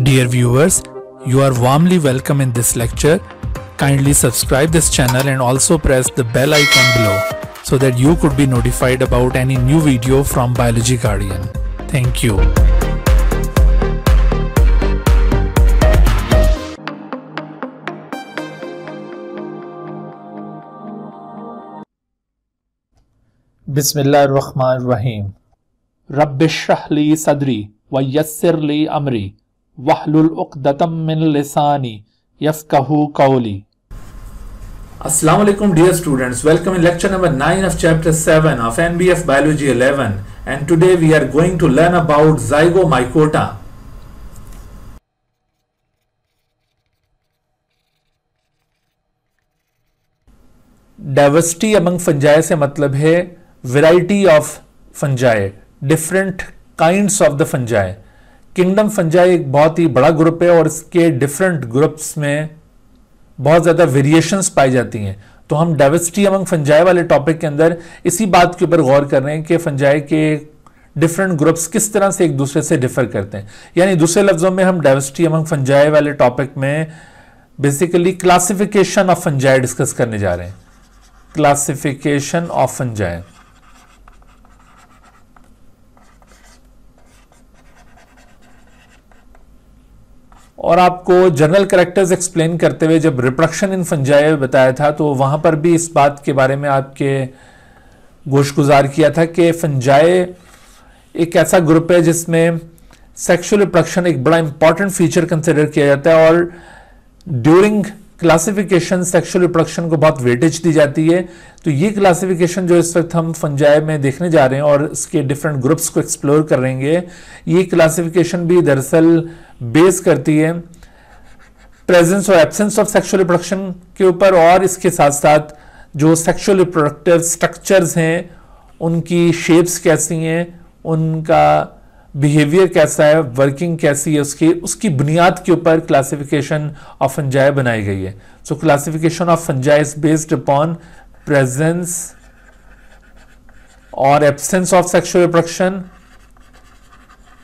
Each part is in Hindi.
Dear viewers, you are warmly welcome in this lecture. Kindly subscribe this channel and also press the bell icon below so that you could be notified about any new video from Biology Guardian. Thank you. बिस्मिल्लाहिर्रहमानिर्रहीम। रब्बिश्रह ली सदरी व यस्सिर ली अमरी वहलुल उक़दतम मिन लिसानी यफ़क़हू क़ौली। Assalamu alaikum dear students, welcome in lecture number 9 of chapter 7 of NBF Biology 11, and today we are going to learn about zygomycota. Diversity among fungi से मतलब है variety of fungi, different kinds of the fungi. Kingdom fungi एक बहुत ही बड़ा ग्रुप है और इसके डिफरेंट ग्रुप्स में बहुत ज़्यादा वेरिएशंस पाई जाती हैं। तो हम डाइवर्सिटी अमंग फंजाई वाले टॉपिक के अंदर इसी बात के ऊपर गौर कर रहे हैं कि फंजाई के डिफरेंट ग्रुप्स किस तरह से एक दूसरे से डिफर करते हैं। यानी दूसरे लफ्ज़ों में हम डाइवर्सिटी अमंग फंजाई वाले टॉपिक में basically classification of fungi discuss करने जा रहे हैं। Classification of fungi. और आपको जनरल कैरेक्टर्स एक्सप्लेन करते हुए जब रिप्रोडक्शन इन फंजाई बताया था तो वहां पर भी इस बात के बारे में आपके गोशगुजार किया था कि फंजाई एक ऐसा ग्रुप है जिसमें सेक्सुअल रिप्रोडक्शन एक बड़ा इंपॉर्टेंट फीचर कंसिडर किया जाता है और ड्यूरिंग क्लासिफिकेशन सेक्सुअल रिप्रोडक्शन को बहुत वेटेज दी जाती है। तो ये क्लासिफिकेशन जो इस वक्त हम फंजाई में देखने जा रहे हैं और इसके डिफरेंट ग्रुप्स को एक्सप्लोर करेंगे, ये क्लासिफिकेशन भी दरअसल बेस करती है प्रेजेंस और एब्सेंस ऑफ सेक्सुअल रिप्रोडक्शन के ऊपर, और इसके साथ साथ जो सेक्सुअल रिप्रोडक्टिव स्ट्रक्चर्स हैं उनकी शेप्स कैसी हैं, उनका बिहेवियर कैसा है, वर्किंग कैसी है, उसकी बुनियाद के ऊपर क्लासिफिकेशन ऑफ फंजाई बनाई गई है। सो classification of fungi is based upon presence और एब्सेंस ऑफ सेक्सुअल रिप्रोडक्शन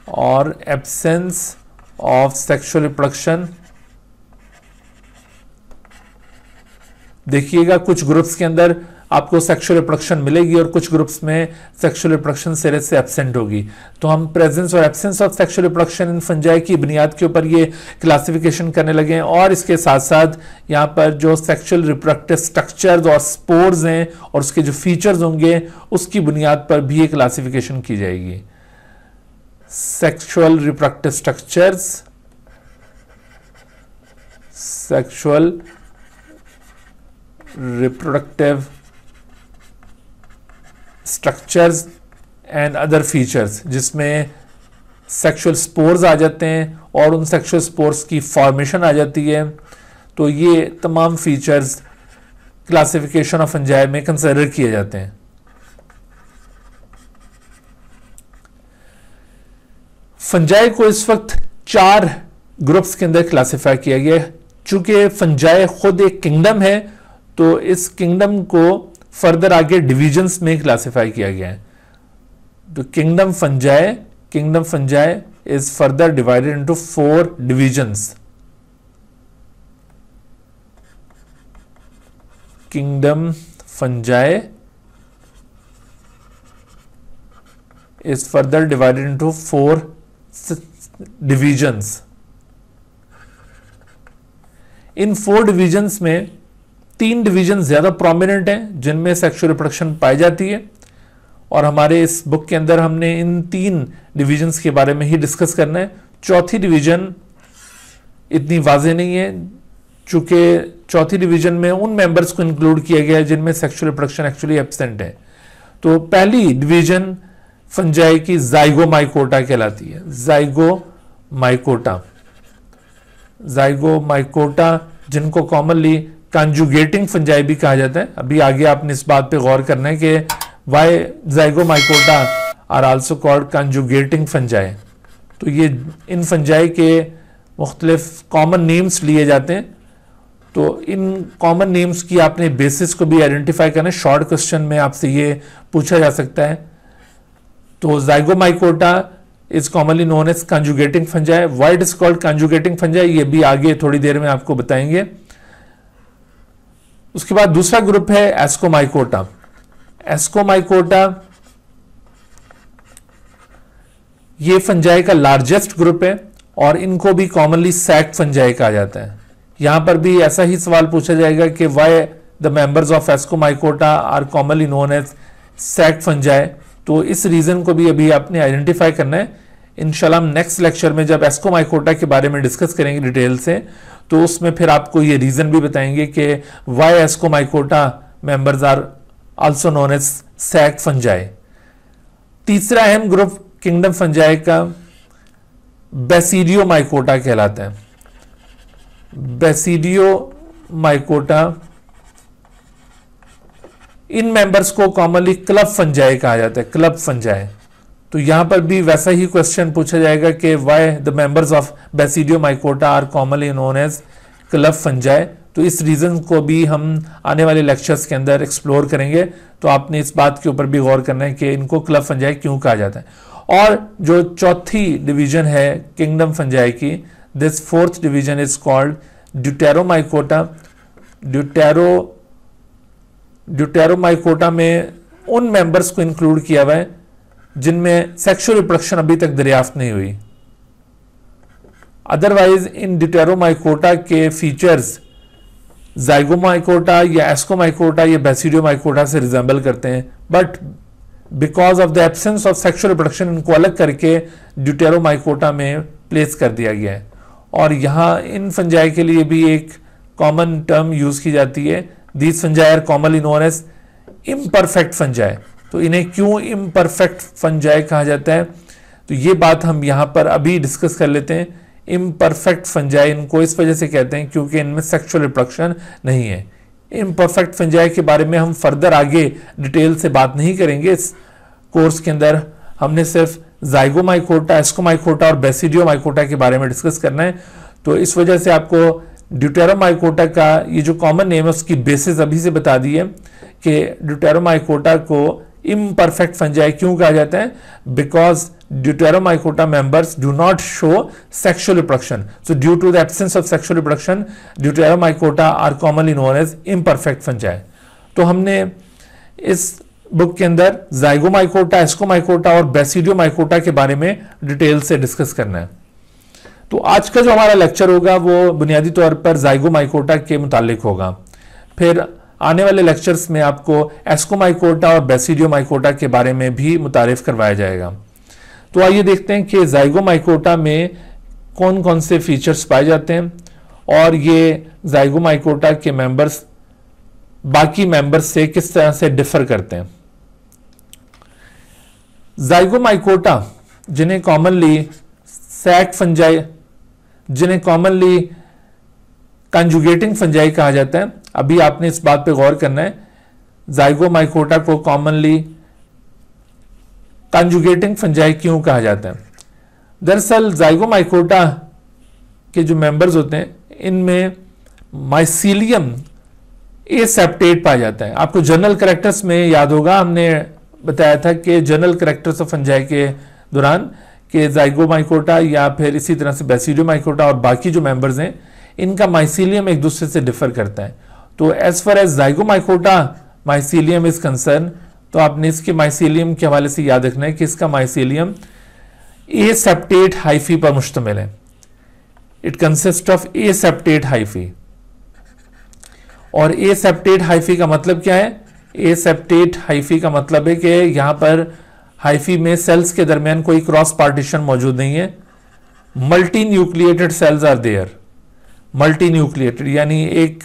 और एब्सेंस ऑफ सेक्सुअल रिप्रोडक्शन। देखिएगा कुछ ग्रुप्स के अंदर आपको सेक्सुअल रिप्रोडक्शन मिलेगी और कुछ ग्रुप्स में सेक्सुअल रिप्रोडक्शन सिरे से एब्सेंट होगी। तो हम प्रेजेंस और absence of sexual reproduction in fungi की बुनियाद के ऊपर ये क्लासिफिकेशन करने लगे हैं, और इसके साथ साथ यहाँ पर जो सेक्सुअल रिप्रोडक्टिव स्ट्रक्चर्स और स्पोर्स हैं और उसके जो फीचर्स होंगे उसकी बुनियाद पर भी ये क्लासिफिकेशन की जाएगी। Sexual reproductive structures, sexual reproductive structures and other features, जिसमें सेक्सुअल स्पोर्स आ जाते हैं और उन सेक्सुअल स्पोर्स की फॉर्मेशन आ जाती है। तो ये तमाम फीचर्स क्लासिफिकेशन ऑफ फंजाई में कंसिडर किए जाते हैं। फंजाई को इस वक्त 4 ग्रुप्स के अंदर क्लासिफाई किया गया है। चूंकि फंजाई खुद एक किंगडम है तो इस किंगडम को फर्दर आगे डिवीजन्स में क्लासिफाई किया गया है। तो kingdom fungi is further divided into 4 divisions. Kingdom fungi is further divided into 4 divisions. In 4 divisions में 3 डिवीजन ज्यादा प्रोमिनेंट हैं जिनमें सेक्सुअल रिप्रोडक्शन पाई जाती है, और हमारे इस बुक के अंदर हमने इन 3 डिवीजन्स के बारे में ही डिस्कस करना है। चौथी डिवीजन इतनी वाज़ेह नहीं है चूंकि चौथी डिवीजन में उन मेंबर्स को इंक्लूड किया गया है जिनमें सेक्सुअल रिप्रोडक्शन एक्चुअली एब्सेंट है। तो पहली डिवीजन फंजाई की ज़ाइगोमाइकोटा कहलाती है। ज़ाइगोमाइकोटा जिनको कॉमनली कंजुगेटिंग फंजाई भी कहा जाता है। अभी आगे आपने इस बात पे गौर करना है कि why zygomycota are also called conjugating fungi. तो ये इन फंजाई के मुख्तलिफ कॉमन नेम्स लिए जाते हैं। तो इन कॉमन नेम्स की आपने बेसिस को भी आइडेंटिफाई करना है। शॉर्ट क्वेश्चन में आपसे ये पूछा जा सकता है। तो zygomycota is commonly known as conjugating fungi. Why it is called conjugating fungi ये भी आगे थोड़ी देर में आपको बताएंगे। उसके बाद दूसरा ग्रुप है एस्कोमाइकोटा। एस्कोमाइकोटा ये फंजाई का लार्जेस्ट ग्रुप है और इनको भी कॉमनली सैक फंजाई कहा जाता है। यहां पर भी ऐसा ही सवाल पूछा जाएगा कि why the members of Ascomycota are commonly known as sac fungi. तो इस रीजन को भी अभी आपने आइडेंटिफाई करना है। इंशाल्लाह हम नेक्स्ट लेक्चर में जब एस्कोमाइकोटा के बारे में डिस्कस करेंगे डिटेल से, तो उसमें फिर आपको ये रीजन भी बताएंगे कि why Ascomycota members are also known as sac fungi. तीसरा अहम ग्रुप किंगडम फंजाई का बेसिडियोमाइकोटा कहलाता है। बेसिडियोमाइकोटा, इन मेंबर्स को कॉमनली क्लब फंजाई कहा जाता है, क्लब फंजाई। तो यहां पर भी वैसा ही क्वेश्चन पूछा जाएगा कि why the members of Basidiomycota are commonly known as club fungi. तो इस रीजन को भी हम आने वाले लेक्चर्स के अंदर एक्सप्लोर करेंगे। तो आपने इस बात के ऊपर भी गौर करना है कि इनको क्लब फंजाई क्यों कहा जाता है। और जो चौथी डिवीजन है किंगडम फंजाई की, this fourth division is called deuteromycota. Deuteromycota में उन मेंबर्स को इंक्लूड किया हुआ है जिनमें सेक्सुअल रिप्रोडक्शन अभी तक दरियाफ्त नहीं हुई। अदरवाइज इन ड्यूटेरोमाइकोटा के फीचर्स जाइगोमाइकोटा या एस्कोमाइकोटा या बेसिडियोमाइकोटा से रिजेंबल करते हैं, but because of the absence of sexual reproduction इनको अलग करके ड्यूटेरोमाइकोटा में प्लेस कर दिया गया है। और यहां इन फंजाई के लिए भी एक कॉमन टर्म यूज की जाती है, these fungi are commonly known as imperfect fungi. तो इन्हें क्यों इम्परफेक्ट फंजाई कहा जाता है, तो ये बात हम यहां पर अभी डिस्कस कर लेते हैं। इम्परफेक्ट फंजाई इनको इस वजह से कहते हैं क्योंकि इनमें सेक्सुअल रिप्रोडक्शन नहीं है। इम्परफेक्ट फंजाई के बारे में हम फर्दर आगे डिटेल से बात नहीं करेंगे इस कोर्स के अंदर। हमने सिर्फ जाइगोमाइकोटा, एस्कोमाइकोटा और बेसिडियोमाइकोटा के बारे में डिस्कस करना है। तो इस वजह से आपको ड्यूटेरोमाइकोटा का ये जो कॉमन नेम है उसकी बेसिस अभी से बता दी है कि ड्यूटेरोमाइकोटा को इम्परफेक्ट फंजाई क्यों कहा जाता है, because ड्यूटेरोमाइकोटा members do not show sexual reproduction. So due to the absence of sexual reproduction, Deuteromaicota are commonly known as imperfect fungi. तो हमने इस बुक के अंदर जाइगोमाइकोटा, एस्कोमाइकोटा और बेसिडियोमाइकोटा के बारे में डिटेल से डिस्कस करना है। तो आज का जो हमारा लेक्चर होगा वो बुनियादी तौर पर जाइगोमाइकोटा के मुतालिक होगा। फिर आने वाले लेक्चर्स में आपको एस्कोमाइकोटा और बेसिडियोमाइकोटा के बारे में भी मुतारिफ करवाया जाएगा। तो आइए देखते हैं कि जाइगोमाइकोटा में कौन कौन से फीचर्स पाए जाते हैं और ये जाइगोमाइकोटा के मेंबर्स बाकी मेंबर्स से किस तरह से डिफर करते हैं। जाइगोमाइकोटा जिन्हें कॉमनली सैक फंजाई, जिन्हें कॉमनली कंजुगेटिंग फंजाई कहा जाता है, अभी आपने इस बात पे गौर करना है। जाइगोमाइकोटा को कॉमनली कंजुगेटिंग फंजाई क्यों कहा जाता है। दरअसल जाइगोमाइकोटा के जो मेंबर्स होते हैं इनमें माइसीलियम एसेप्टेट पाया जाता है। आपको जनरल कैरेक्टर्स में याद होगा, हमने बताया था कि जनरल कैरेक्टर्स ऑफ फंजाई के दौरान कि जाइगोमाइकोटा या फिर इसी तरह से बेसिडियोमाइकोटा और बाकी जो मेंबर्स हैं इनका माइसीलियम एक दूसरे से डिफर करता है। तो as far as Zygomycota mycelium is concern, तो आपने इसके माइसीलियम के हवाले से याद रखना है कि इसका माइसीलियम एसेप्टेट हाइफी पर मुश्तमिल है। It consist of aseptate hyphae. और एसेप्टेट हाइफी का मतलब क्या है? एसेप्टेट हाइफी का मतलब है कि यहां पर हाइफी में सेल्स के दरमियान कोई क्रॉस पार्टीशन मौजूद नहीं है। Multinucleated cells are there. Multinucleated यानी एक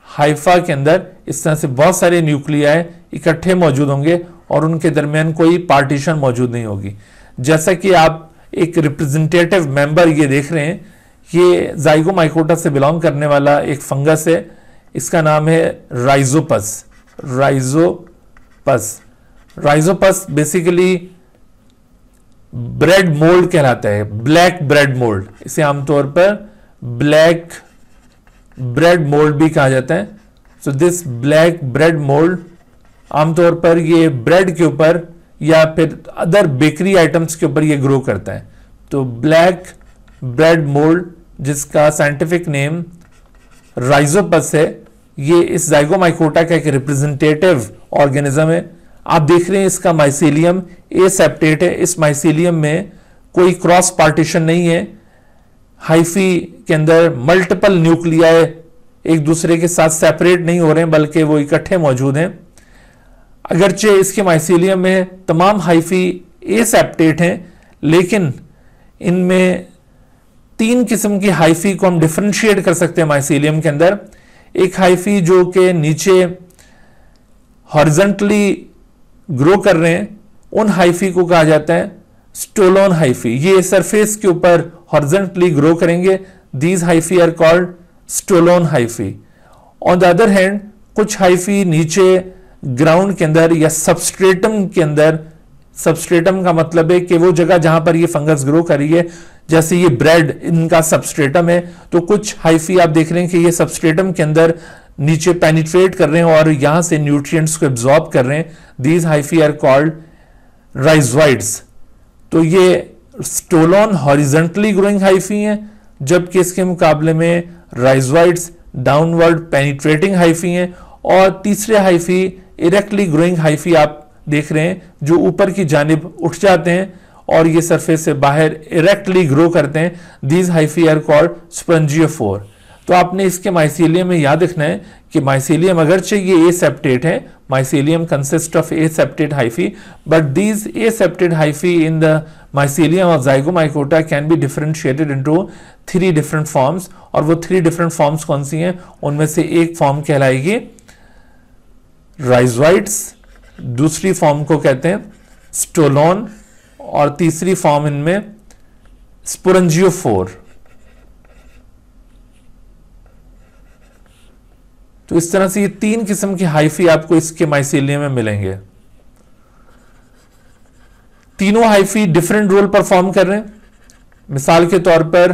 हाइफा के अंदर इस तरह से बहुत सारे न्यूक्लियाई इकट्ठे मौजूद होंगे और उनके दरमियान कोई पार्टीशन मौजूद नहीं होगी। जैसा कि आप एक रिप्रेजेंटेटिव मेंबर ये देख रहे हैं, ये जाइगोमाइकोटा से बिलोंग करने वाला एक फंगस है, इसका नाम है Rhizopus. Rhizopus basically bread mould कहलाता है, ब्लैक ब्रेड मोल्ड। इसे आमतौर पर ब्लैक ब्रेड मोल्ड भी कहा जाता है। So this black bread mould आमतौर पर ये ब्रेड के ऊपर या फिर अदर बेकरी आइटम्स के ऊपर ये ग्रो करता है। तो ब्लैक ब्रेड मोल्ड, जिसका साइंटिफिक नेम राइजोपस है, ये इस जाइगोमाइकोटा का एक रिप्रेजेंटेटिव ऑर्गेनिज्म है। आप देख रहे हैं इसका माइसीलियम एसेप्टेट है। इस माइसीलियम में कोई क्रॉस पार्टीशन नहीं है। हाइफी के अंदर मल्टीपल न्यूक्लियाई एक दूसरे के साथ सेपरेट नहीं हो रहे हैं, बल्कि वो इकट्ठे मौजूद हैं। अगरचे इसके माइसीलियम में तमाम हाइफी एसेप्टेट हैं, लेकिन इनमें 3 किस्म की हाइफी को हम डिफरेंशिएट कर सकते हैं माइसीलियम के अंदर। एक हाइफी जो कि नीचे हॉरिजॉन्टली ग्रो कर रहे हैं, उन हाइफी को कहा जाता है स्टोलोन हाइफी। ये सरफेस के ऊपर हॉरिजॉन्टली ग्रो करेंगे। These hyphae are called stolon hyphae. On the other hand कुछ हाइफी नीचे ग्राउंड के अंदर या सबस्ट्रेटम के अंदर, सबस्ट्रेटम का मतलब है कि वो जगह जहां पर ये फंगस ग्रो कर रही है, जैसे ये ब्रेड इनका सबस्ट्रेटम है, तो कुछ हाइफी आप देख रहे हैं कि ये सबस्ट्रेटम के अंदर नीचे पेनिट्रेट कर रहे हैं और यहां से न्यूट्रिएंट्स को एब्जॉर्ब कर रहे हैं। These hyphae are called rhizoids. तो ये स्टोलोन हॉरिजॉन्टली ग्रोइंग हाइफी हैं, जबकि इसके मुकाबले में राइजोइड्स डाउनवर्ड पेनिट्रेटिंग हाइफी हैं। और तीसरे हाइफी इरेक्टली ग्रोइंग हाइफी आप देख रहे हैं, जो ऊपर की जानिब उठ जाते हैं और ये सरफेस से बाहर इरेक्टली ग्रो करते हैं। These hyphae are called sporangiophore. तो आपने इसके माइसीलियम में याद रखना है कि माइसीलियम अगरचे ये एसेप्टेट है, mycelium consist of एसेप्टेड hyphae, but these एसेप्टेड hyphae in the mycelium of zygomaicota can be differentiated into 3 different forms। और वो 3 different forms कौन सी हैं? उनमें से एक फॉर्म कहलाएगी राइजोइड्स, दूसरी फॉर्म को कहते हैं स्टोलोन, और तीसरी फॉर्म इनमें स्पोरेंजियोफोर। तो इस तरह से ये 3 किस्म की हाइफी आपको इसके माइसीलियम में मिलेंगे। तीनों हाइफी डिफरेंट रोल परफॉर्म कर रहे हैं। मिसाल के तौर पर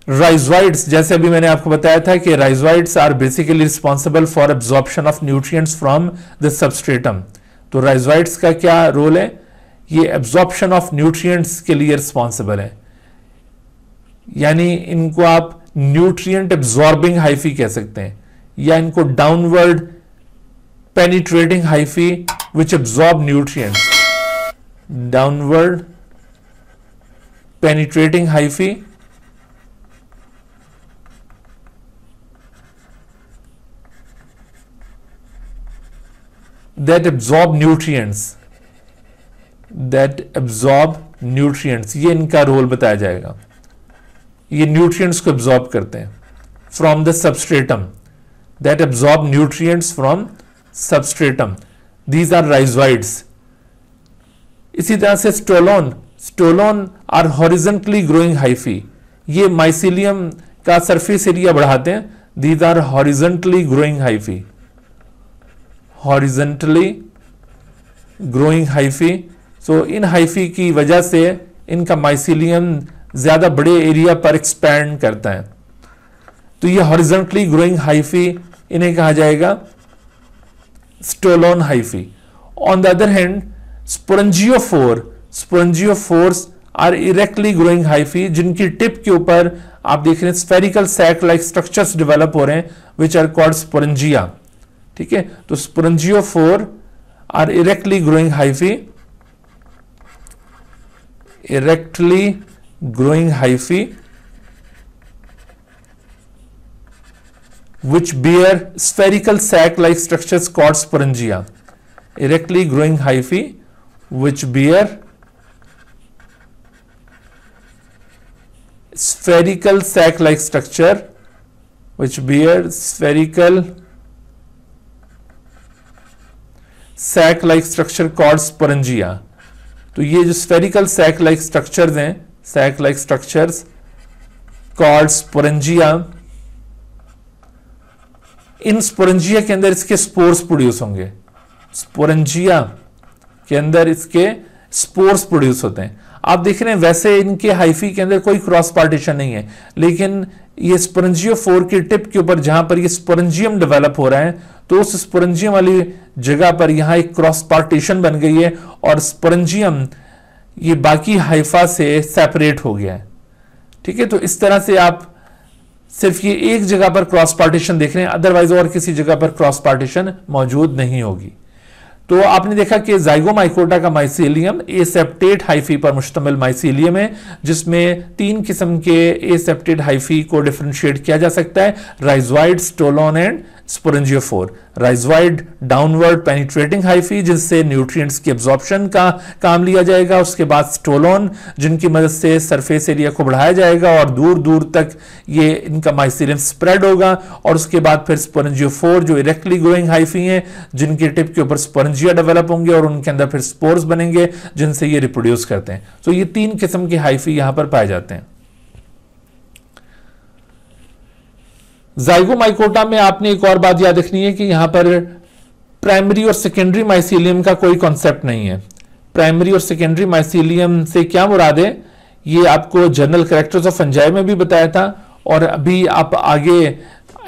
राइजोइड्स, जैसे अभी मैंने आपको बताया था कि rhizoids are basically responsible for absorption of nutrients from the substratum. तो राइजोइड्स का क्या रोल है? ये एब्जॉर्प्शन ऑफ न्यूट्रिएंट्स के लिए रिस्पॉन्सिबल है, यानी इनको आप न्यूट्रिएंट एब्जॉर्बिंग हाइफी कह सकते हैं, या इनको downward penetrating hyphae which absorb nutrients, downward penetrating hyphae that absorb nutrients, ये इनका रोल बताया जाएगा। ये न्यूट्रिएंट्स को एब्जॉर्ब करते हैं from the substratum, that absorb nutrients from substratum। These are rhizoids। इसी तरह से stolon are horizontally growing hyphae. ये माइसीलियम का सरफेस एरिया बढ़ाते हैं। These are horizontally growing hyphae, horizontally growing hyphae। So in hyphae की वजह से इनका माइसीलियम ज्यादा बड़े एरिया पर एक्सपैंड करता है। तो ये हॉरिजॉन्टली ग्रोइंग हाइफी, इन्हें कहा जाएगा stolon hyphae. On the other hand sporangiophores are erectly growing hyphae, जिनकी टिप के ऊपर आप देख रहे हैं spherical sac like structures develop हो रहे हैं, विच आर कॉल्ड स्पोरेंजिया। ठीक है, तो sporangiophore are erectly growing hyphae, erectly growing hyphae which bear spherical sac-like structures called sporangia। Erectly growing hyphae which bear spherical sac-like structure, which bear spherical sac-like structure called sporangia। तो ये जो spherical sac-like structures हैं, sac-like structures called sporangia, इन स्पोरेंजिया के अंदर इसके स्पोर्स प्रोड्यूस होंगे। स्पोरेंजिया के अंदर इसके स्पोर्स प्रोड्यूस होते हैं। आप देख रहे हैं वैसे इनके हाइफी के अंदर कोई क्रॉस पार्टीशन नहीं है, लेकिन ये स्पोरेंजियोफोर की टिप के ऊपर जहां पर ये स्पोरेंजियम डेवलप हो रहा है, तो उस स्पोरेंजियम वाली जगह पर यहां एक क्रॉस पार्टीशन बन गई है और स्पोरेंजियम ये बाकी हाइफा से सेपरेट हो गया है। ठीक है, तो इस तरह से आप सिर्फ ये एक जगह पर क्रॉस पार्टीशन देख रहे हैं, अदरवाइज और किसी जगह पर क्रॉस पार्टीशन मौजूद नहीं होगी। तो आपने देखा कि जाइगोमाइकोटा का माइसीलियम एसेप्टेट हाइफी पर मुश्तमिल माइसीलियम है, जिसमें 3 किस्म के एसेप्टेट हाइफी को डिफरेंशिएट किया जा सकता है, rhizoid, stolon and sporangiophore. Rhizoid downward penetrating hyphae, जिससे न्यूट्रिएंट्स की एब्जॉर्प्शन का काम लिया जाएगा। उसके बाद स्टोलोन, जिनकी मदद से सरफेस एरिया को बढ़ाया जाएगा और दूर दूर तक ये इनका माइसीलियम स्प्रेड होगा। और उसके बाद फिर स्पोरेंजियोफोर, जो इरेक्टली ग्रोइंग हाइफी हैं, जिनके टिप के ऊपर स्पोरेंजिया डेवलप होंगे और उनके अंदर फिर स्पोर्स बनेंगे जिनसे ये रिप्रोड्यूस करते हैं। तो ये 3 किस्म के हाइफी यहां पर पाए जाते हैं। जाइगोमाइकोटा में आपने एक और बात याद रखनी है कि यहां पर प्राइमरी और सेकेंडरी माइसीलियम का कोई कॉन्सेप्ट नहीं है। प्राइमरी और सेकेंडरी माइसीलियम से क्या मुराद है, ये आपको जर्नल कैरेक्टर्स ऑफ फंजाई में भी बताया था, और अभी आप आगे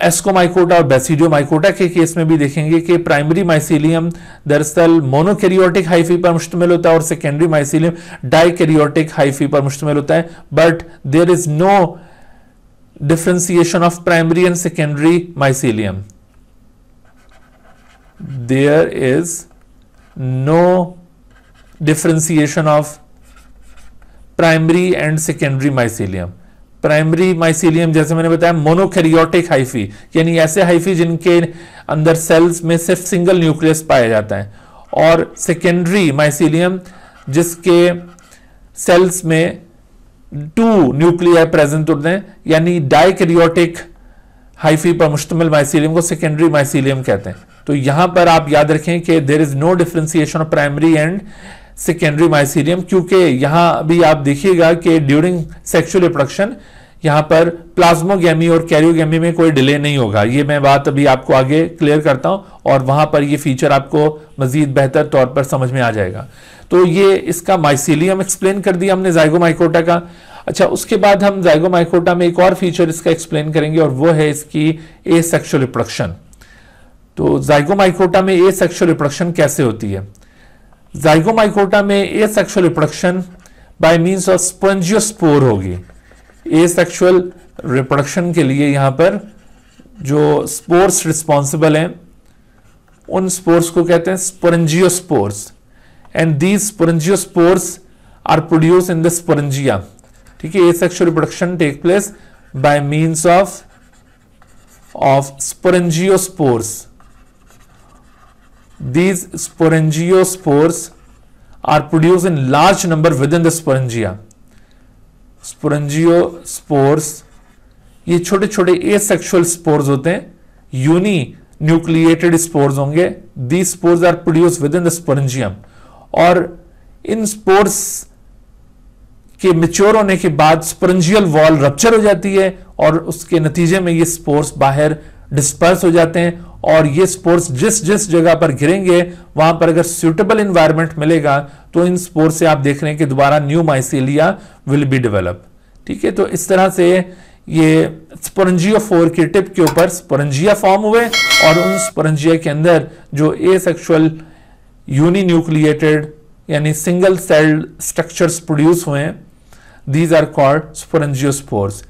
एस्कोमाइकोटा और बेसिडियोमाइकोटा के केस में भी देखेंगे कि प्राइमरी माइसीलियम दरअसल मोनोकैरियोटिक हाइफी पर मुश्तमिल होता है और सेकेंडरी माइसीलियम डाइकैरियोटिक हाइफी पर मुश्तमिल होता है। But there is no differentiation of primary and secondary mycelium. There is no differentiation of primary and secondary mycelium. Primary mycelium जैसे मैंने बताया मोनोकैरियोटिक हाइफी, यानी ऐसे हाइफी जिनके अंदर सेल्स में सिर्फ सिंगल न्यूक्लियस पाया जाता है, और सेकेंडरी माइसीलियम जिसके सेल्स में 2 न्यूक्लियाई प्रेजेंट होते हैं, यानी डाइकैरियोटिक हाइफी पर मुश्तमिल माइसीलियम को सेकेंडरी माइसीलियम कहते हैं। तो यहां पर आप याद रखें कि there is no differentiation of primary and secondary mycelium, क्योंकि यहां अभी आप देखिएगा कि ड्यूरिंग सेक्सुअल रिप्रोडक्शन यहां पर प्लाज्मोगैमी और कैरियोगैमी में कोई डिले नहीं होगा। ये मैं बात अभी आपको आगे क्लियर करता हूं और वहां पर ये फीचर आपको मजीद बेहतर तौर पर समझ में आ जाएगा। तो ये इसका माइसीलियम एक्सप्लेन कर दिया हमने जाइगोमाइकोटा का। अच्छा, उसके बाद हम जाइगोमाइकोटा में एक और फीचर इसका एक्सप्लेन करेंगे और वो है इसकी एसेक्सुअल रिप्रोडक्शन। तो जाइगोमाइकोटा में एसेक्सुअल रिप्रोडक्शन कैसे होती है? जाइगोमाइकोटा में asexual reproduction by means of sporangiospore होगी। एसेक्सुअल रिप्रोडक्शन के लिए यहां पर जो स्पोर्स रिस्पॉन्सिबल हैं उन स्पोर्स को कहते हैं sporangiospores, and these sporangiospores are produce in the sporangia. ठीक है, asexual reproduction take place by means of sporangiospores. These sporangiosspores are produced in large number within the sporangia. Sporangiosspores ये छोटे छोटे asexual spores होते हैं, यूनी न्यूक्लिएटेड स्पोर्स होंगे। These spores are produced within the sporangium, और इन स्पोर्स के मैच्योर होने के बाद स्पोरेंजियल वॉल रप्चर हो जाती है और उसके नतीजे में ये स्पोर्स बाहर डिस्पर्स हो जाते हैं, और ये स्पोर्स जिस जिस जगह पर गिरेंगे वहां पर अगर सूटेबल एनवायरनमेंट मिलेगा तो इन स्पोर्स से आप देख रहे हैं कि दोबारा new mycelia will be develop. ठीक है, तो इस तरह से ये स्पोरेंजियोफोर की टिप के ऊपर स्पोरेंजिया फॉर्म हुए और उन स्पोरेंजिया के अंदर जो एसेक्सुअल यूनिन्यूक्लिएटेड यानी सिंगल सेल्ड स्ट्रक्चर्स प्रोड्यूस हुए हैं, दीज आर कॉल्ड स्पोरेंजियोस्पोर्स।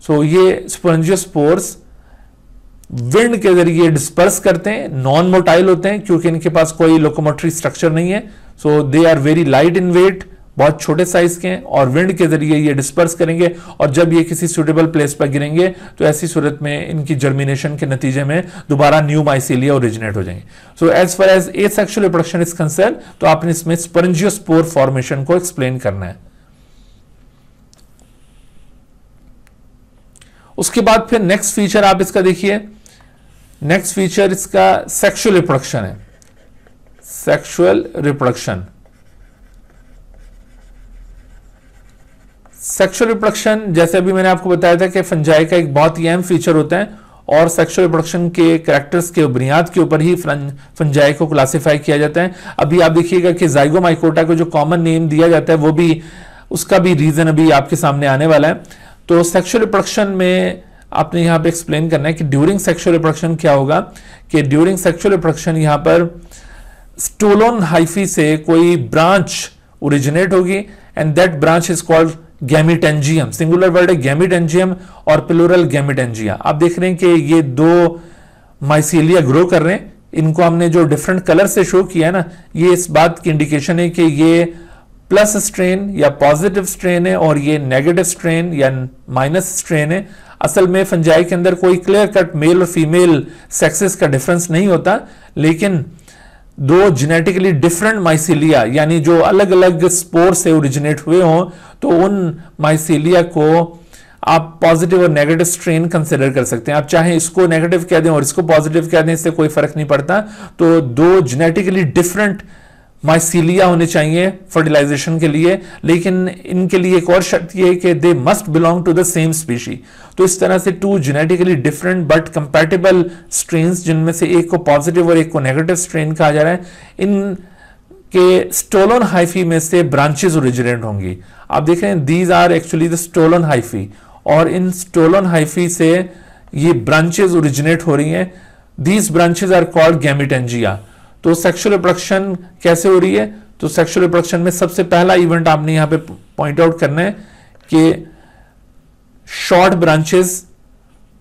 सो ये स्पोरेंजियोस्पोर्स विंड के जरिए डिस्पर्स करते हैं, नॉन मोटाइल होते हैं क्योंकि इनके पास कोई लोकोमोटरी स्ट्रक्चर नहीं है। So they are very light in weight, बहुत छोटे साइज के हैं, और विंड के जरिए ये डिस्पर्स करेंगे, और जब ये किसी सुटेबल प्लेस पर गिरेंगे तो ऐसी सूरत में इनकी जर्मिनेशन के नतीजे में दोबारा न्यू माइसीलिया ओरिजिनेट हो जाएंगे। So as far as asexual reproduction is concern, तो आपने इसमें स्पोरेंजियोस्पोर फॉर्मेशन को एक्सप्लेन करना है। उसके बाद फिर नेक्स्ट फीचर आप इसका देखिए, नेक्स्ट फीचर इसका सेक्सुअल रिप्रोडक्शन है। सेक्सुअल रिप्रोडक्शन, सेक्सुअल रिप्रोडक्शन जैसे अभी मैंने आपको बताया था कि फंजाई का एक बहुत ही अहम फीचर होता है, और सेक्सुअल रिप्रोडक्शन के कैरेक्टर्स के बुनियाद के ऊपर ही फंजाई को क्लासिफाई किया जाता है। अभी आप देखिएगा कि जाइगोमाइकोटा को जो कॉमन नेम दिया जाता है वो भी, उसका भी रीजन अभी आपके सामने आने वाला है। तो सेक्सुअल रिप्रोडक्शन में आपने यहाँ पे एक्सप्लेन करना है कि ड्यूरिंग सेक्सुअल रिप्रोडक्शन क्या होगा, कि ड्यूरिंग सेक्सुअल रिप्रोडक्शन यहाँ पर स्टोलन हाइफी से कोई ब्रांच ओरिजिनेट होगी and that branch is called gametangium. Singular word है गैमिटेंजियम और प्लूरल गैमिटेंजिया। आप देख रहे हैं कि ये दो माइसीलिया ग्रो कर रहे हैं, इनको हमने जो डिफरेंट कलर से शो किया है ना, ये इस बात की इंडिकेशन है कि ये प्लस स्ट्रेन या पॉजिटिव स्ट्रेन है और ये नेगेटिव स्ट्रेन या माइनस स्ट्रेन है। असल में फंजाई के अंदर कोई क्लियर कट मेल और फीमेल सेक्सेस का डिफरेंस नहीं होता, लेकिन दो जेनेटिकली डिफरेंट माइसीलिया यानी जो अलग अलग स्पोर से ओरिजिनेट हुए हों तो उन माइसीलिया को आप पॉजिटिव और नेगेटिव स्ट्रेन कंसिडर कर सकते हैं। आप चाहे इसको नेगेटिव कह दें और इसको पॉजिटिव कह दें, इससे कोई फर्क नहीं पड़ता। तो दो जेनेटिकली डिफरेंट माइसीलिया होने चाहिए फर्टिलाइजेशन के लिए, लेकिन इनके लिए एक और शर्त यह है कि they must belong to the same species. तो इस तरह से two genetically different but compatible strains, जिनमें से एक को पॉजिटिव और एक को नेगेटिव स्ट्रेन कहा जा रहा है, इन के स्टोलन हाइफी में से ब्रांचेस ओरिजिनेट होंगी। आप देख रहे हैं these are actually the stolon hyphae, और इन स्टोलन हाइफी से ये ब्रांचेस ओरिजिनेट हो रही हैं। These branches are called gametangia. तो सेक्सुअल रिप्रोडक्शन कैसे हो रही है? तो सेक्सुअल रिप्रोडक्शन में सबसे पहला इवेंट आपने यहां पे पॉइंट आउट करना है कि short branches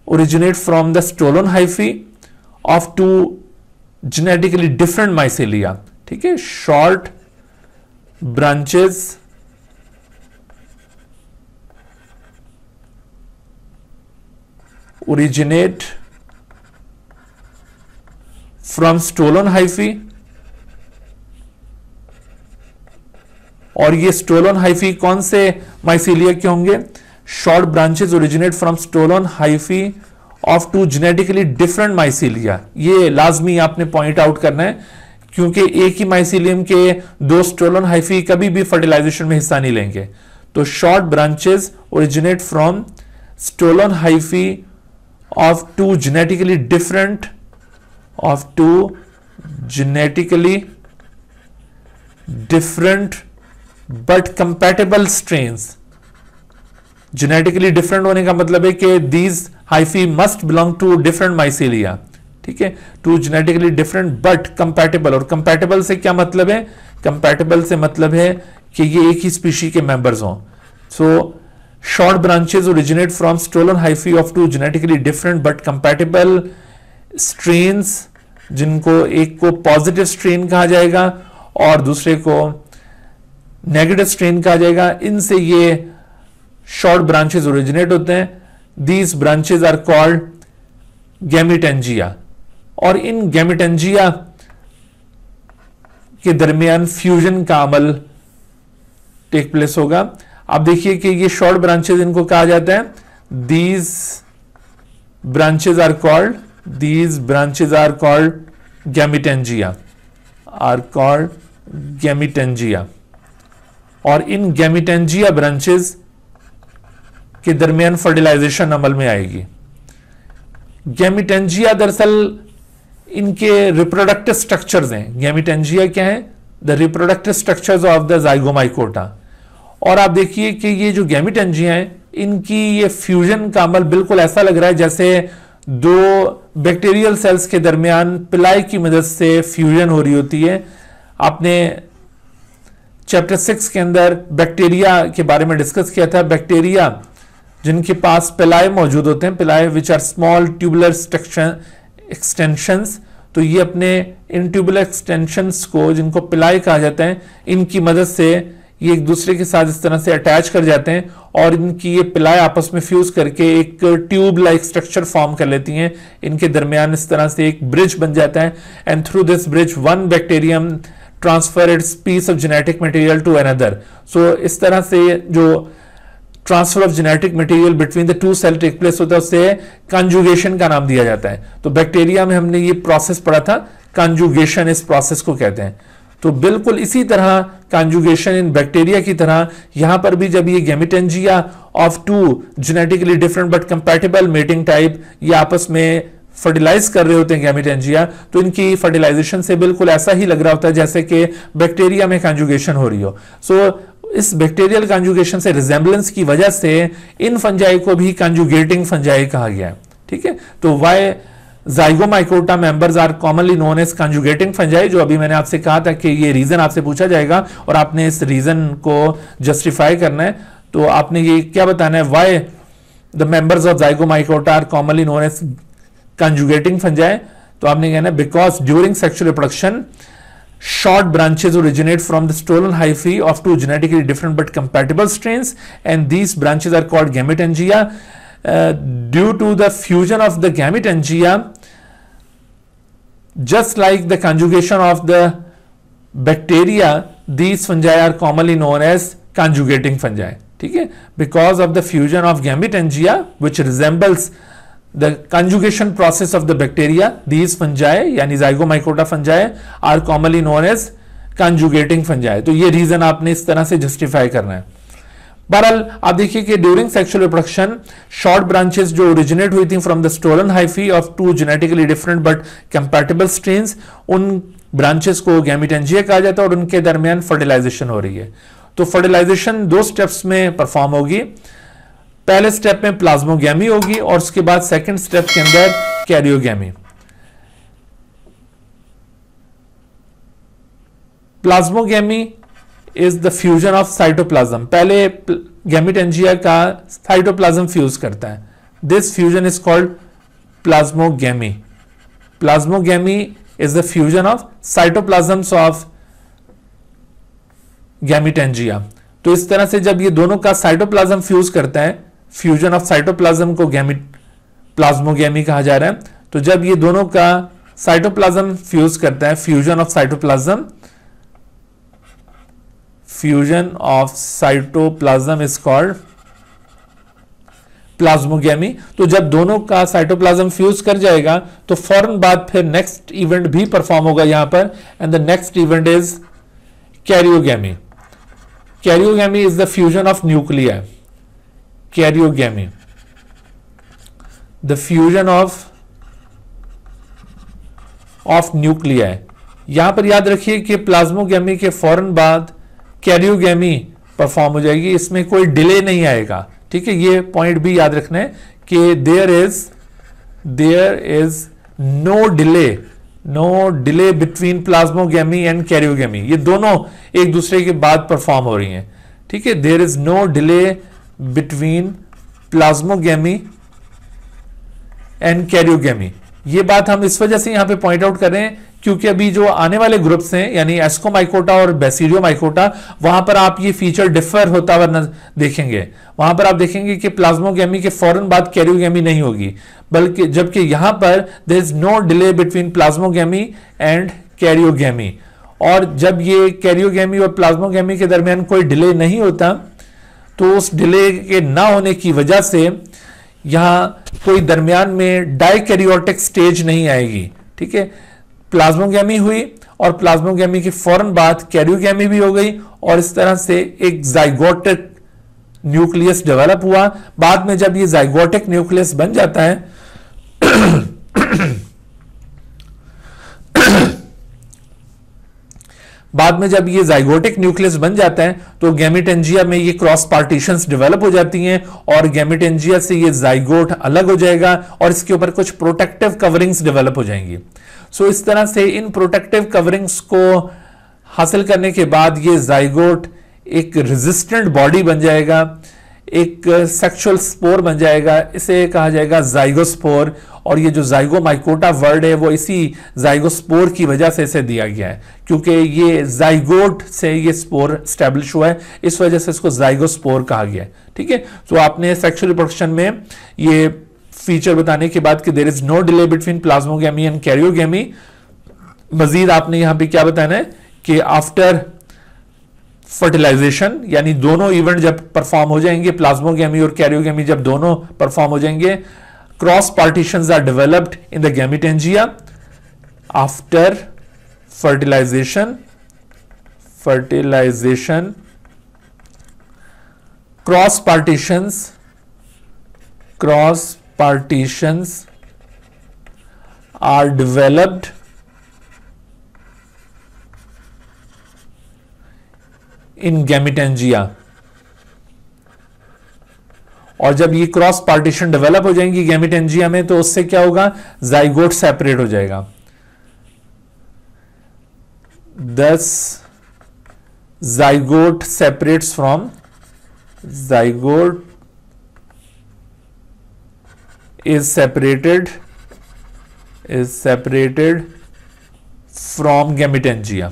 originate from the stolon hyphae of two genetically different mycelia. ठीक है, short branches originate from stolon hyphae, और ये स्टोलन हाइफी कौन से माइसीलिया के होंगे? Short branches originate from stolon hyphae of two genetically different mycelia. ये लाजमी आपने पॉइंट आउट करना है, क्योंकि एक ही माइसीलियम के दो स्टोलन हाइफी कभी भी फर्टिलाइजेशन में हिस्सा नहीं लेंगे। तो short branches originate from stolon hyphae of two genetically different but compatible strains. Genetically different होने का मतलब है कि these hyphae must belong to different mycelia. ठीक है, two genetically different but compatible. और कंपैटिबल से क्या मतलब है? कंपैटिबल से मतलब है कि ये एक ही स्पीशी के मेंबर्स हों। So short branches originate from stolon hyphae of two genetically different but compatible strains, जिनको एक को पॉजिटिव स्ट्रेन कहा जाएगा और दूसरे को नेगेटिव स्ट्रेन कहा जाएगा। इनसे ये शॉर्ट ब्रांचेस ओरिजिनेट होते हैं। These branches are called gametangia, और इन गैमिटेंजिया के दरमियान फ्यूजन का अमल टेक प्लेस होगा। आप देखिए कि ये शॉर्ट ब्रांचेस, इनको कहा जाता है these branches are called gametangia, और इन गैमिटेंजिया ब्रांचेस के दरमियान फर्टिलाइजेशन अमल में आएगी। गैमिटेंजिया दरअसल इनके रिप्रोडक्टिव स्ट्रक्चर्स हैं। गैमिटेंजिया क्या है? The reproductive structures of the Zygomycota. और आप देखिए कि ये जो गैमिटेंजिया हैं, इनकी ये फ्यूजन का अमल बिल्कुल ऐसा लग रहा है जैसे दो बैक्टीरियल सेल्स के दरमियान पिलाई की मदद से फ्यूजन हो रही होती है। आपने चैप्टर 6 के अंदर बैक्टीरिया के बारे में डिस्कस किया था। बैक्टीरिया जिनके पास पिलाई मौजूद होते हैं, pili which are small tubular extensions, तो ये अपने इन ट्यूबुलर एक्सटेंशंस को, जिनको पिलाई कहा जाता है, इनकी मदद से ये एक दूसरे के साथ इस तरह से अटैच कर जाते हैं और इनकी ये पिलाई आपस में फ्यूज करके एक ट्यूब लाइक स्ट्रक्चर फॉर्म कर लेती हैं। इनके दरमियान इस तरह से एक ब्रिज बन जाता है, and through this bridge one bacterium transfer its piece of genetic material to another. So इस तरह से जो transfer of genetic material between the two cell take place होता है, उसे कंजुगेशन का नाम दिया जाता है। तो बैक्टीरिया में हमने ये प्रोसेस पढ़ा था, कंजुगेशन इस प्रोसेस को कहते हैं। तो बिल्कुल इसी तरह कंजुगेशन इन बैक्टीरिया की तरह यहां पर भी जब ये gametangia of two genetically different but compatible mating type ये आपस में फर्टिलाइज कर रहे होते हैं गैमिटेंजिया, तो इनकी फर्टिलाइजेशन से बिल्कुल ऐसा ही लग रहा होता है जैसे कि बैक्टीरिया में कंजुगेशन हो रही हो। सो इस बैक्टीरियल कंजुगेशन से रिजेंबलेंस की वजह से इन फंजाई को भी कंजुगेटिंग फंजाई कहा गया है। ठीक है, तो why zygomycota members are commonly known as conjugating fungi, जो अभी मैंने आपसे कहा था कि ये रीजन आपसे पूछा जाएगा और आपने इस रीजन को जस्टिफाई करना है। तो आपने ये क्या बताना है, why the members of zygomycota are commonly known as conjugating fungi. तो आपने कहना है because during sexual reproduction short branches originate from the stolon hyphae of two genetically different but compatible strains, and these branches are called gametangia. Due to the fusion of the gametangia, just like the conjugation of the bacteria, these fungi are commonly known as conjugating fungi. ठीक है, because of the fusion of gametangia which resembles the conjugation process of the bacteria, these fungi यानी zygomaicota fungi are commonly known as conjugating fungi। तो ये रीजन आपने इस तरह से जस्टिफाई करना है। बहरहाल आप देखिए कि during sexual reproduction short branches जो ओरिजिनेट हुई थी from the stolon hyphae of two genetically different but compatible strains, उन ब्रांचेस को गैमेटेंजिया कहा जाता है और उनके दरमियान फर्टिलाइजेशन हो रही है। तो फर्टिलाइजेशन 2 स्टेप्स में परफॉर्म होगी। पहले स्टेप में प्लाज्मोगैमी होगी और उसके बाद सेकंड स्टेप के अंदर karyogamy. Plasmogamy is the fusion of cytoplasm. पहले गैमेटेंजिया का साइटोप्लाज्म फ्यूज करता है, this fusion is called plasmogamy. Plasmogamy is the fusion of cytoplasms of gametangia. तो इस तरह से जब ये दोनों का साइटोप्लाज्म फ्यूज करता है, फ्यूजन ऑफ साइटोप्लाज्म को प्लाज्मोगैमी कहा जा रहा है। तो जब ये दोनों का साइटोप्लाज्म फ्यूज करता है, fusion of cytoplasm, fusion of cytoplasm is called plasmogamy. तो जब दोनों का साइटोप्लाज्म फ्यूज कर जाएगा तो फौरन बाद फिर नेक्स्ट इवेंट भी परफॉर्म होगा यहां पर, and the next event is karyogamy. Karyogamy is the fusion of nuclei. Karyogamy, the fusion of nuclei। यहां पर याद रखिए कि प्लाज्मोगैमी के फौरन बाद कैरियोगैमी परफॉर्म हो जाएगी, इसमें कोई डिले नहीं आएगा। ठीक है, ये पॉइंट भी याद रखना है कि there is no delay between plasmogamy and karyogamy. ये दोनों एक दूसरे के बाद परफॉर्म हो रही हैं। ठीक है, there is no delay between plasmogamy and karyogamy. ये बात हम इस वजह से यहां पे पॉइंट आउट कर रहे हैं क्योंकि अभी जो आने वाले ग्रुप्स हैं यानी एस्कोमाइकोटा और बेसिडियोमाइकोटा, वहां पर आप ये फीचर डिफर होता हुआ देखेंगे। वहां पर आप देखेंगे कि प्लाज्मोगैमी के फौरन बाद कैरियोगैमी नहीं होगी, बल्कि जबकि यहां पर there is no delay between plasmogamy and karyogamy. और जब ये कैरियोगैमी और प्लाज्मोगैमी के दरमियान कोई डिले नहीं होता तो उस डिले के ना होने की वजह से यहां कोई दरमियान में डाइकैरियोटिक स्टेज नहीं आएगी। ठीक है, प्लाज्मोगैमी हुई और प्लाज्मोगैमी के फौरन बाद कैरियोगैमी भी हो गई और इस तरह से एक जाइगोटिक न्यूक्लियस डेवलप हुआ। बाद में जब ये जाइगोटिक न्यूक्लियस बन जाता है बाद में जब ये जाइगोटिक न्यूक्लियस बन जाता है तो गैमेटेंजिया में ये क्रॉस पार्टीशंस डेवलप हो जाती हैं और गैमेटेंजिया से ये जाइगोट अलग हो जाएगा और इसके ऊपर कुछ प्रोटेक्टिव कवरिंग्स डेवलप हो जाएंगी। सो इस तरह से इन प्रोटेक्टिव कवरिंग्स को हासिल करने के बाद ये जाइगोट एक रेजिस्टेंट बॉडी बन जाएगा, एक सेक्सुअल स्पोर बन जाएगा, इसे कहा जाएगा जाइगोस्पोर। और ये जो जाइगोमाइकोटा वर्ड है वो इसी जाइगोस्पोर की वजह से इसे दिया गया है क्योंकि ये जाइगोट से ये स्पोर स्टैब्लिश हुआ है, इस वजह से इसको जाइगोस्पोर कहा गया है। ठीक है, तो आपने सेक्सुअल रिप्रोडक्शन में ये फीचर बताने के बाद कि there is no delay between plasmogamy and karyogamy, मजीद आपने यहां पे क्या बताना है कि आफ्टर फर्टिलाइजेशन यानी दोनों इवेंट जब परफॉर्म हो जाएंगे, प्लाज्मोगैमी और कैरियोगैमी जब दोनों परफॉर्म हो जाएंगे, cross partitions are developed in the gametangia after fertilisation cross partitions are developed in gametangia. और जब ये क्रॉस पार्टीशन डेवलप हो जाएंगी गैमिटेंजिया में, तो उससे क्या होगा, जाइगोट सेपरेट हो जाएगा। Thus zygote separates from is separated from gametangia.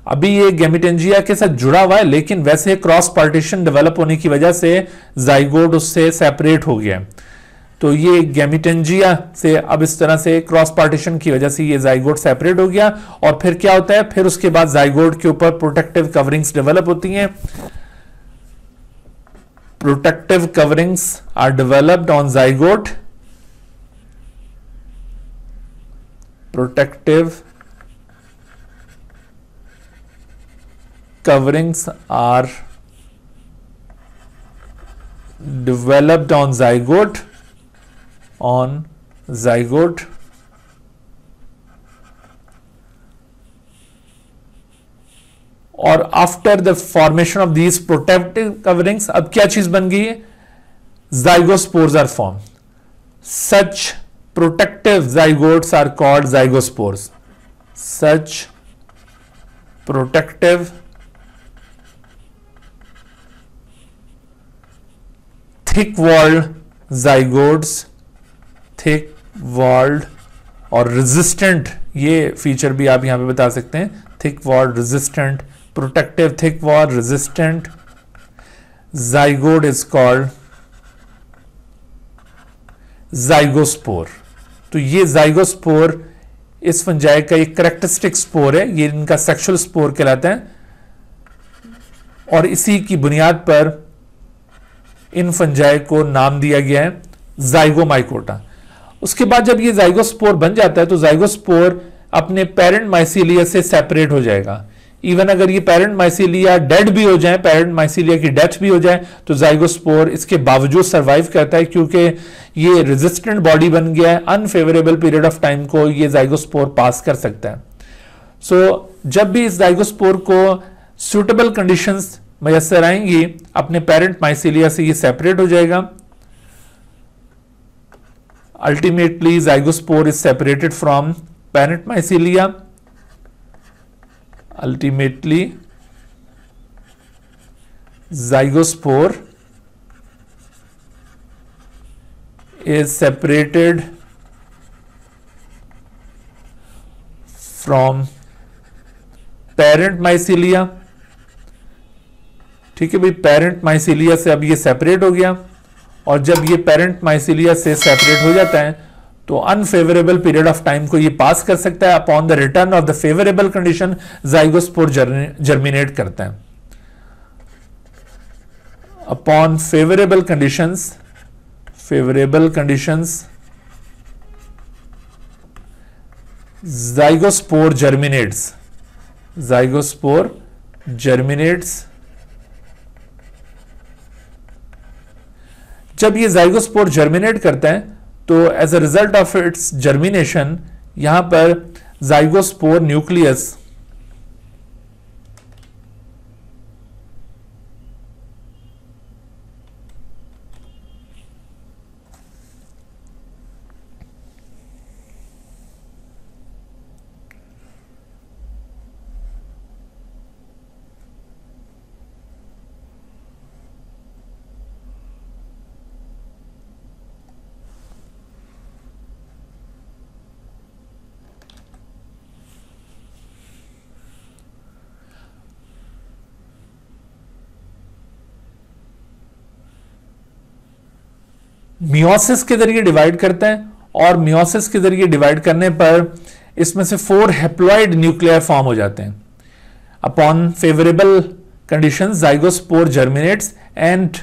अभी ये गैमिटेंजिया के साथ जुड़ा हुआ है, लेकिन वैसे क्रॉस पार्टीशन डेवलप होने की वजह से जाइगोट उससे सेपरेट हो गया है। तो ये गैमिटेंजिया से अब इस तरह से क्रॉस पार्टीशन की वजह से ये जाइगोट सेपरेट हो गया। और फिर क्या होता है, फिर उसके बाद जाइगोट के ऊपर प्रोटेक्टिव कवरिंग्स डेवलप होती हैं। Protective coverings are developed on zygote. Protective coverings are developed on zygote और after the formation of these protective coverings अब क्या चीज बन गई है, zygospores are form. Such protective zygotes are called zygospores. Such protective thick walled zygotes, thick walled और रेजिस्टेंट, ये फीचर भी आप यहां पे बता सकते हैं, thick walled resistant, protective thick wall resistant zygote is called zygospore. तो ये जाइगोस्पोर इस फंजाई का एक कैरेक्टरिस्टिक स्पोर है, ये इनका सेक्सुअल स्पोर कहलाता है। और इसी की बुनियाद पर इन फंजाई को नाम दिया गया है जाइगोमाइकोटा। उसके बाद जब ये जाइगोस्पोर बन जाता है तो जाइगोस्पोर अपने पेरेंट माइसीलिया से सेपरेट हो जाएगा। इवन अगर ये पेरेंट माइसीलिया डेड भी हो जाए, पेरेंट माइसीलिया की डेथ भी हो जाए, तो जाइगोस्पोर इसके बावजूद सरवाइव करता है, क्योंकि ये रेजिस्टेंट बॉडी बन गया है। अनफेवरेबल पीरियड ऑफ टाइम को ये जाइगोस्पोर पास कर सकता है। सो जब भी इस जाइगोस्पोर को सुटेबल कंडीशंस मैसर आएंगी, अपने पेरेंट माइसीलिया से ये सेपरेट हो जाएगा। Ultimately, zygospore is separated from parent mycelia. Ultimately, zygospore is separated from parent mycelia. ठीक है भाई, पेरेंट माइसीलिया से अब ये सेपरेट हो गया। और जब ये पेरेंट माइसीलिया से सेपरेट हो जाता है तो अनफेवरेबल पीरियड ऑफ टाइम को ये पास कर सकता है। Upon the return of the favourable condition zygospore germinate करता है। Upon favourable conditions zygospore germinates. जब ये जाइगोस्पोर जर्मिनेट करता है तो as a result of its germination यहां पर जाइगोस्पोर न्यूक्लियस मियोसिस के जरिए डिवाइड करते हैं। और मियोसिस के जरिए डिवाइड करने पर इसमें से 4 हैप्लॉइड न्यूक्लियर फॉर्म हो जाते हैं। Upon favourable conditions zygospore germinates and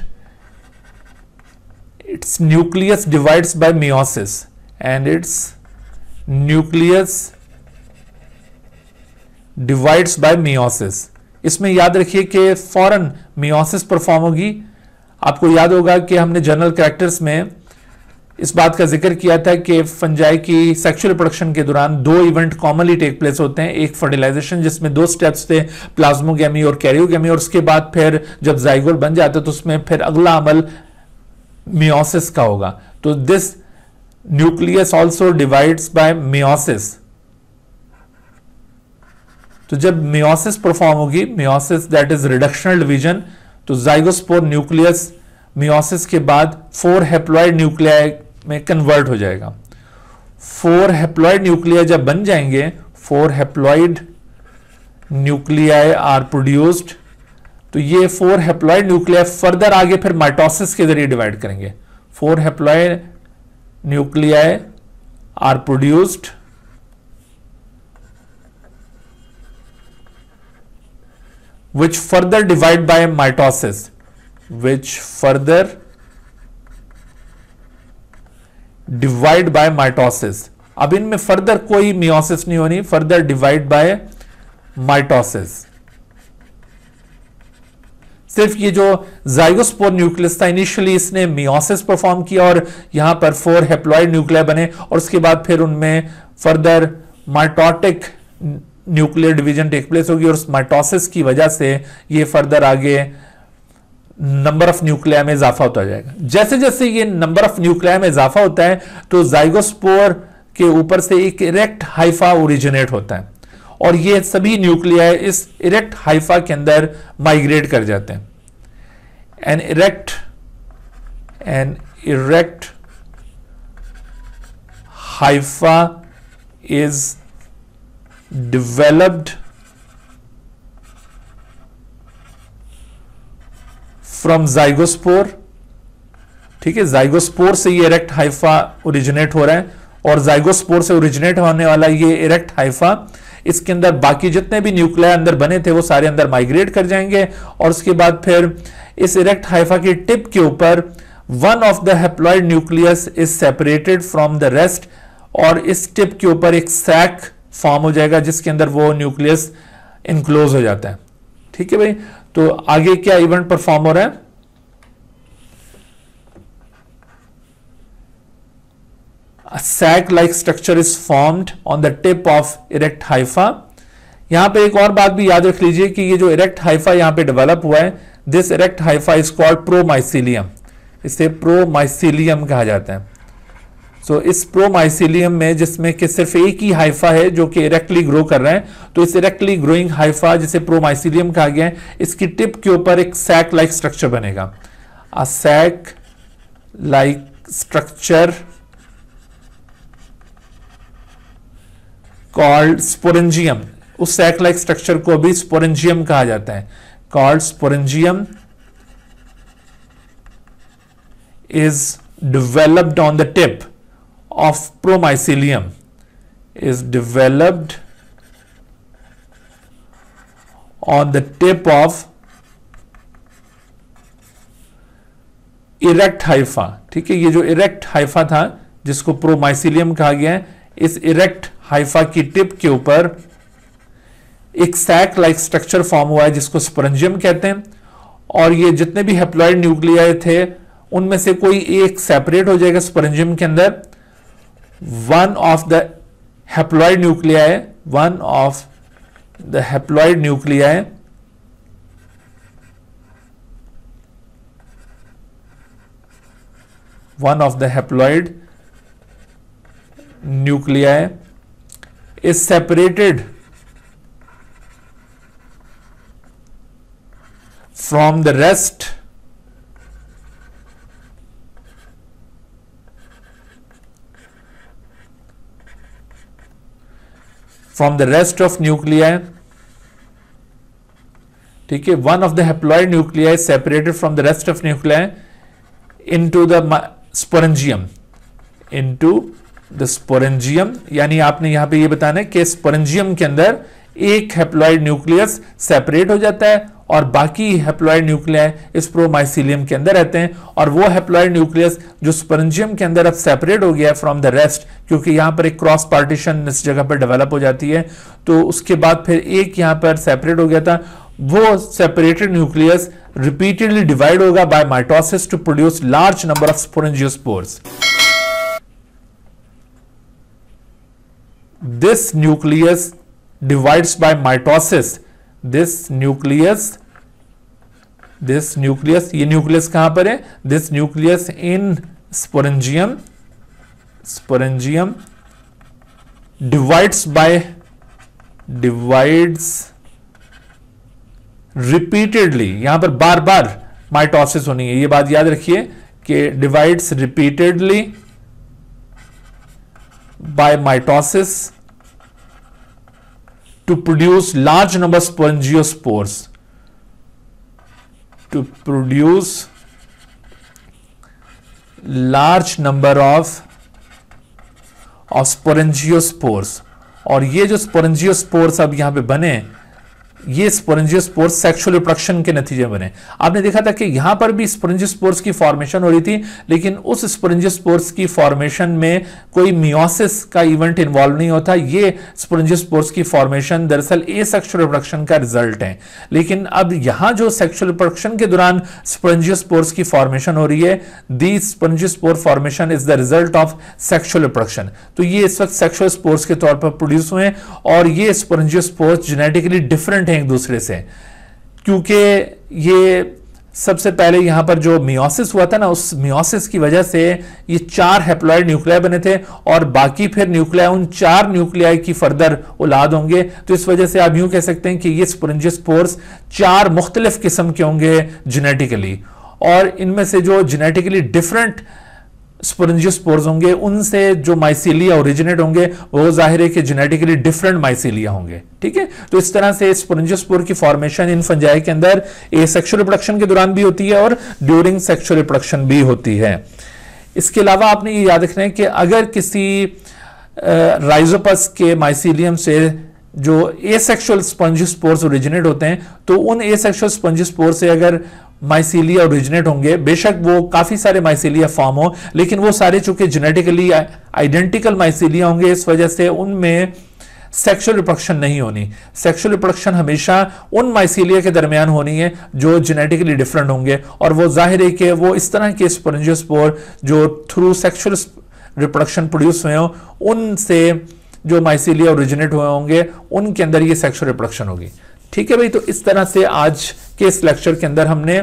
it's nucleus divides bye meiosis इसमें याद रखिए कि फौरन मियोसिस परफॉर्म होगी। आपको याद होगा कि हमने जनरल कैरेक्टर्स में इस बात का जिक्र किया था कि फंजाई की सेक्सुअल रिप्रोडक्शन के दौरान दो इवेंट कॉमनली टेक प्लेस होते हैं। एक फर्टिलाइजेशन जिसमें दो स्टेप्स थे, प्लाज्मोगेमी और कैरियोगेमी, और उसके बाद फिर जब जाइगोट बन जाता है तो उसमें फिर अगला अमल मियोसिस का होगा। तो this nucleus also divides bye meiosis. तो जब मियोसिस परफॉर्म होगी, meiosis that is reductional division, तो जाइगोस्पोर न्यूक्लियस मियोसिस के बाद 4 हैप्लॉइड न्यूक्लियाई में कन्वर्ट हो जाएगा। 4 हैप्लॉइड न्यूक्लियाई जब बन जाएंगे, 4 हैप्लॉइड न्यूक्लियाई आर प्रोड्यूस्ड, तो ये 4 हैप्लॉइड न्यूक्लियाई फर्दर आगे फिर माइटोसिस के जरिए डिवाइड करेंगे। 4 haploid nuclei are produced which further divide by mitosis, which further divide by mitosis। अब इनमें फर्दर कोई मियोसिस नहीं होनी, फर्दर डिवाइड बाय माइटोसिस। सिर्फ ये जो जाइगोस्पोर न्यूक्लियस था, इनिशियली इसने मियोसिस परफॉर्म किया और यहां पर 4 हैप्लॉइड न्यूक्लियाई बने, और उसके बाद फिर उनमें further mitotic nuclear division take place होगी, और उस माइटोसिस की वजह से ये फर्दर आगे नंबर ऑफ न्यूक्लिया में इजाफा होता जाएगा। जैसे जैसे ये नंबर ऑफ न्यूक्लिया में इजाफा होता है तो जाइगोस्पोर के ऊपर से एक इरेक्ट हाइफा ओरिजिनेट होता है, और ये सभी न्यूक्लिया इस इरेक्ट हाइफा के अंदर माइग्रेट कर जाते हैं। An erect hypha is developed from zygospore। ठीक है, जाइगोस्पोर से ये इरेक्ट हाइफा ओरिजिनेट हो रहा है, और जाइगोस्पोर से ओरिजिनेट होने वाला ये इरेक्ट हाइफा, इसके अंदर बाकी जितने भी न्यूक्लिया अंदर बने थे वो सारे अंदर माइग्रेट कर जाएंगे, और उसके बाद फिर इस इरेक्ट हाइफा की टिप के ऊपर one of the haploid nucleus is separated from the rest, और इस टिप के ऊपर एक सैक फॉर्म हो जाएगा जिसके अंदर वो न्यूक्लियस इनक्लोज हो जाता है। ठीक है भाई, तो आगे क्या इवेंट परफॉर्म हो रहा है? A sac-like structure is formed on the tip of erect hypha। यहां पे एक और बात भी याद रख लीजिए कि ये जो इरेक्ट हाइफा यहां पे डेवलप हुआ है, this erect hypha is called promycelium. इसे प्रोमाइसीलियम कहा जाता है। सो इस प्रोमाइसीलियम में जिसमें कि सिर्फ एक ही हाइफा है जो कि इरेक्टली ग्रो कर रहे हैं, तो इस इरेक्टली ग्रोइंग हाइफा जिसे प्रोमाइसीलियम कहा गया है, इसकी टिप के ऊपर एक सैक लाइक स्ट्रक्चर बनेगा। A sac like structure called sporangium. उस सैक लाइक स्ट्रक्चर को भी स्पोरेंजियम कहा जाता है। Called sporangium is developed on the tip of promycelium, is developed on the tip of erect hypha। ठीक है, ये जो इरेक्ट हाइफा था जिसको प्रोमाइसीलियम कहा गया है, इस इरेक्ट हाइफा की टिप के ऊपर एक सैक लाइक स्ट्रक्चर फॉर्म हुआ है जिसको स्पोरेंजियम कहते हैं, और ये जितने भी हैप्लॉइड न्यूक्लियाई थे उनमें से कोई एक सेपरेट हो जाएगा स्पोरेंजियम के अंदर। One of the haploid nuclei, one of the haploid nuclei one of the haploid nuclei is separated from the rest of nuclei। ठीक है, one of the haploid nuclei is separated from the rest of nuclei into the sporangium, into the sporangium। यानी आपने यहां पे ये बताना है कि स्पोरेंजियम के अंदर एक हैप्लॉइड न्यूक्लियस सेपरेट हो जाता है और बाकी हैप्लॉइड न्यूक्लियाई इस प्रोमाइसीलियम के अंदर रहते हैं, और वो हैप्लॉइड न्यूक्लियस जो स्पोरेंजियम के अंदर अब सेपरेट हो गया है फ्रॉम द रेस्ट, क्योंकि यहां पर एक क्रॉस पार्टीशन इस जगह पर डेवलप हो जाती है, तो उसके बाद फिर एक यहां पर सेपरेट हो गया था, वो सेपरेटेड न्यूक्लियस रिपीटेडली डिवाइड होगा by mitosis to produce large number of sporangiospores. this nucleus divides by mitosis. This nucleus, ये न्यूक्लियस कहां पर है? This nucleus in sporangium divides repeatedly. यहां पर बार बार माइटोसिस होनी है, ये बात याद रखिए कि divides repeatedly by mitosis to produce large number of sporangiospores. To produce large number of sporangiospores. और ये जो स्पोरेंजियोस्पोर्स अब यहां पे बने, ये स्पोरेंजियोस्पोर्स सेक्सुअल रिप्रोडक्शन के नतीजे बने. आपने देखा था कि यहां पर भी स्पोरेंजियोस्पोर्स की फॉर्मेशन हो रही थी, लेकिन उस स्पोरेंजियोस्पोर्स की फॉर्मेशन में कोई मियोसिस का इवेंट इन्वॉल्व नहीं होता. ये स्पोरेंजियोस्पोर्स की फॉर्मेशन दरअसल एसेक्सुअल रिप्रोडक्शन का रिजल्ट है. लेकिन अब यहां जो सेक्सुअल रिप्रोडक्शन के दौरान स्पोरेंजियोस्पोर्स की फॉर्मेशन हो रही है, the sporangiospore formation is the result of sexual reproduction. तो ये इस वक्त सेक्सुअल स्पोर्स के तौर पर प्रोड्यूस हुए और ये स्पोरेंजियोस्पोर्स जेनेटिकली डिफरेंट हैं एक दूसरे से, क्योंकि ये सबसे पहले यहां पर जो मियोसिस हुआ था ना, उस मियोसिस की वजह से ये 4 हैप्लॉइड न्यूक्लियाई बने थे और बाकी फिर न्यूक्लियाई उन 4 न्यूक्लियाई की फर्दर औलाद होंगे. तो इस वजह से आप यूं कह सकते हैं कि ये स्पोरेंजियोस्पोर्स 4 मुख्तलिफ किस्म के होंगे जेनेटिकली, और इनमें से जो जेनेटिकली डिफरेंट स्पोरेंजियोस्पोर्स होंगे उनसे जो माइसीलिया ओरिजिनेट होंगे वो जाहिर है कि जेनेटिकली डिफरेंट माइसीलिया होंगे. ठीक है, तो इस तरह से स्पोरेंजियोस्पोर की फॉर्मेशन इन फंजाई के अंदर एसेक्सुअल रिप्रोडक्शन के दौरान भी होती है और ड्यूरिंग सेक्सुअल रिप्रोडक्शन भी होती है. इसके अलावा आपने ये याद रखना है कि अगर किसी राइजोपस के माइसीलियम से जो एसेक्सुअल स्पॉन्जियोस्पोर्स ओरिजिनेट होते हैं, तो उन एसेक्सुअल स्पॉन्जियोस्पोर से अगर माइसीलिया ओरिजिनेट होंगे, बेशक वो काफी सारे माइसीलिया फॉर्म हो, लेकिन वो सारे चूंकि जेनेटिकली आइडेंटिकल माइसीलिया होंगे, इस वजह से उनमें सेक्सुअल रिप्रोडक्शन नहीं होनी. सेक्सुअल रिप्रोडक्शन हमेशा उन माइसीलिया के दरमियान होनी है जो जेनेटिकली डिफरेंट होंगे, और वो जाहिर है कि वो इस तरह के स्पोरेंजियोस्पोर जो थ्रू सेक्सुअल रिप्रोडक्शन प्रोड्यूस हुए हो, उनसे जो माइसीलिया ओरिजिनेट हुए होंगे उनके अंदर ये सेक्सुअल रिप्रोडक्शन होगी. ठीक है भाई, तो इस तरह से आज के इस लेक्चर के अंदर हमने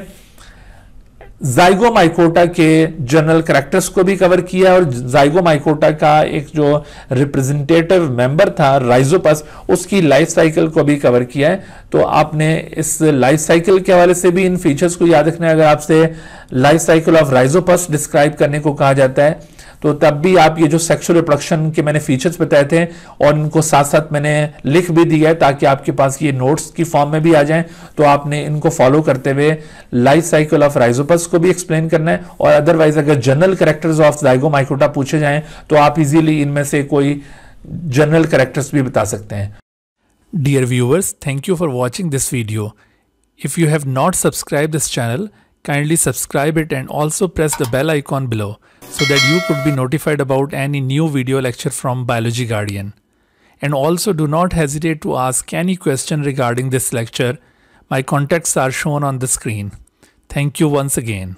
जाइगोमाइकोटा के जनरल कैरेक्टर्स को भी कवर किया और जाइगोमाइकोटा का एक जो रिप्रेजेंटेटिव मेंबर था राइजोपस, उसकी लाइफ साइकिल को भी कवर किया है. तो आपने इस लाइफ साइकिल के हवाले से भी इन फीचर्स को याद रखना है. अगर आपसे life cycle of Rhizopus describe करने को कहा जाता है तो तब भी आप ये जो सेक्सुअल रिप्रोडक्शन के मैंने फीचर्स बताए थे और इनको साथ साथ मैंने लिख भी दिया है ताकि आपके पास ये नोट्स की फॉर्म में भी आ जाएं, तो आपने इनको फॉलो करते हुए लाइफ साइकिल ऑफ राइजोपस को भी एक्सप्लेन करना है. और अदरवाइज अगर जनरल कैरेक्टर्स ऑफ जाइगोमाइकोटा पूछे जाएं तो आप इजीली इनमें से कोई जनरल कैरेक्टर्स भी बता सकते हैं. Dear viewers, thank you for watching this video. If you have not subscribed this channel, kindly subscribe it and also press the bell icon below so that you could be notified about any new video lecture from Biology Guardian. And also do not hesitate to ask any question regarding this lecture. My contacts are shown on the screen. Thank you once again.